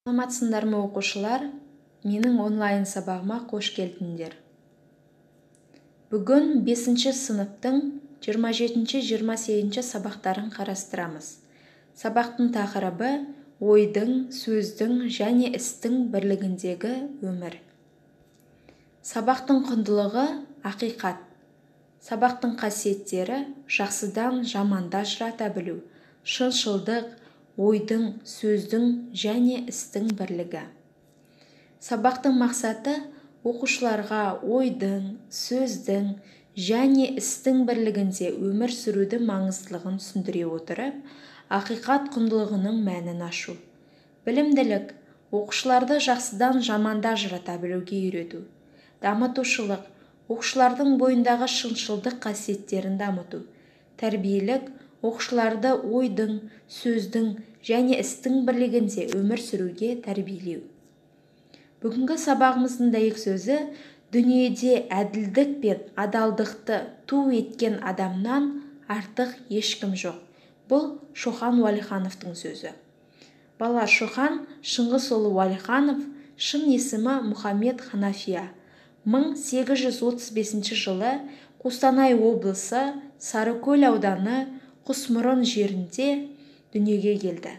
Саламатсыңдар ма оқушылар? Менің онлайн сабағыма қош келдіңдер. Бүгін 5 сыныптың 27-28 сабақтарын қарастырамыз. Сабақтың тақырыбы ойдың, сөздің және істің бірлігіндегі өмір. Сабақтың құндылығы ақиқат. Сабақтың қасиеттері жақсыдан жаманды ажырата білу, шыншылдық, ойдың, сөздің және істің бірлігі. Сабақтың мақсаты оқушыларға ойдың, сөздің және істің бірлігінде өмір сүруді маңыздылығын түсіндіре отырып, ақиқат құндылығының мәнін ашу. Білімділік оқушыларды жақсыдан жаманды ажырата білуге үйрету. Дамытушылық оқушылардың бойындағы шыншылдық қасиеттерін дамыту. Тәрбиелік оқушыларды ойдың, сөздің және істің бірлігінде өмір сүруге тәрбиелеу. Бүгінгі сабағымыздың дәйек сөзі дүниеде әділдік пен адалдықты ту еткен адамнан артық ешкім жоқ. Бұл Шоқан Уәлихановтың сөзі. Бала, Шоқан Шыңғысұлы Уәлиханов, шын есімі Мұхаммед Ханафия, 1835 жылы Қостанай облысы Сарыкөл ауданы Құсмұрын жерінде дүниеге келді.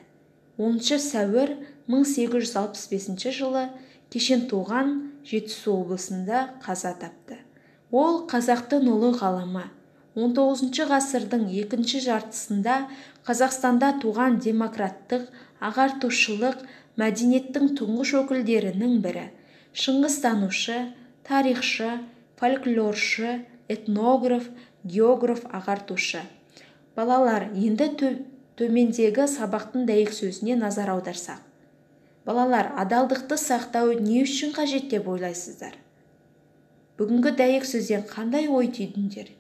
10 сәуір 1865 жылы Кешентоған Жетісу облысында қаза тапты. Ол қазақтың ұлы ғалымы. 19 ғасырдың екінші жартысында Қазақстанда туған демократтық, ағартушылық мәдениеттің тұңғыш өкілдерінің бірі. Шыңғыстанушы, тарихшы, фольклоршы, этнограф, географ, ағартушы. Балалар, енді төмендегі сабақтың дәйек сөзіне назар аударсақ. Балалар, адалдықты сақтау не үшін қажет деп ойлайсыздар? Бүгінгі дәйек сөзден қандай ой түйдіңдер?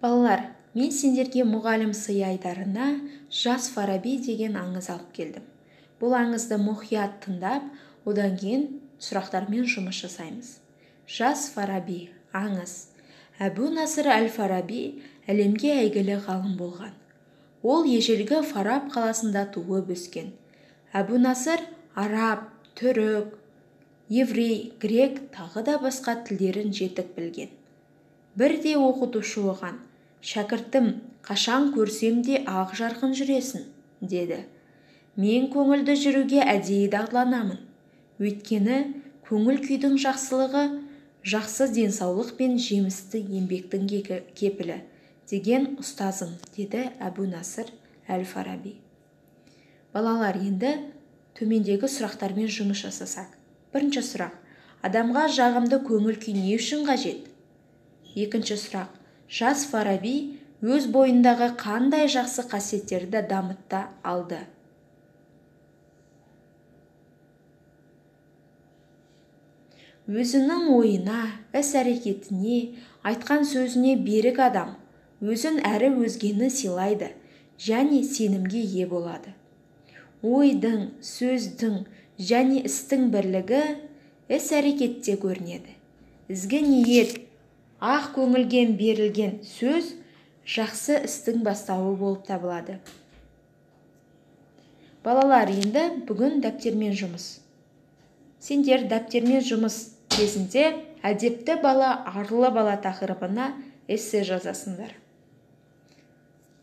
Балалар, мен сендерге мұғалім сый айдарына Жас Фараби деген аңыз алып келдім. Бұл аңызды мұқият тыңдап, одан кейін сұрақтармен жұмыс жасаймыз. Жас Фараби, аңыз. Әбу-Насыр әл-Фараби әлемге әйгілі ғалым болған. Ол ежелгі Фараб қаласында туып өскен. Әбу-Насыр араб, түрік, еврей, грек тағы да басқа тілдерін жетік білген. Бірде оқытушы оған: «Шәкіртім, қашан көрсем де ақ жарқын жүресің», деді. «Мен көңілді жүруге әдейі дағдыланамын. Өйткені көңіл күйдің жақсылығы жақсы денсаулық пен жемісті еңбектің кепілі», деген ұстазым, деді Әбу-Насыр әл-Фараби. Балалар, енді төмендегі сұрақтармен жұмыс жасасақ. Бірінші сұрақ: адамға жағымды көңіл күй не үшін қажет? Екінші сұрақ: Жас Фараби өз бойындағы қандай жақсы қасиеттерді дамыта алды? Өзінің ойына, іс-әрекетіне, айтқан сөзіне берік адам, өзін әрі өзгені сыйлайды және сенімге ие болады. Ойдың, сөздің және істің бірлігі іс-әрекетте көрінеді. Ізгі ниет, ақ көңілген берілген сөз жақсы істің бастауы болып табылады. Балалар, енді бүгін дәптермен жұмыс. Сендер дәптермен жұмыс кезінде әдепті бала, арлы бала тақырыбына эссе жазасыңдар.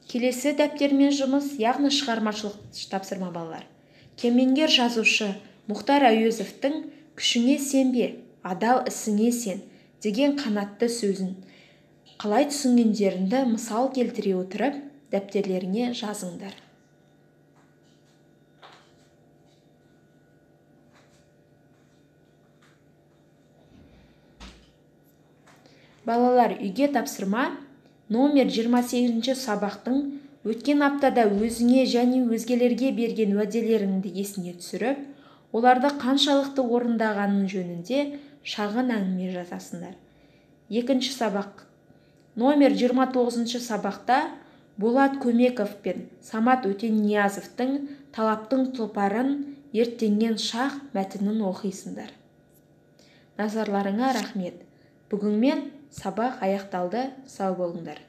Келесі дәптермен жұмыс, яғни шығармашылық тапсырма балалар. Кемеңгер жазушы Мұхтар Әуезовтің «Күшіңе сенбе, адал ісіңе сен» деген қанатты сөзін қалай түсінгендеріңді мысал келтіре отырып, дәптерлеріңе жазыңдар. Балалар, үйге тапсырма номер 28 сабақтың өткен аптада өзіңе және өзгелерге берген уәделеріңді есіне түсіріп, оларды қаншалықты орындағаның жөнінде шағын әңгіме жазасыңдар. Екінші сабақ. Номер 29 сабақта Болат Көмеков пен Самат Өтениязовтың «Талаптың тұлпарын» ертеңнен шақ мәтінін оқисыңдар. Назарларыңа рахмет. Бүгінмен сабақ аяқталды. Сау болыңдар.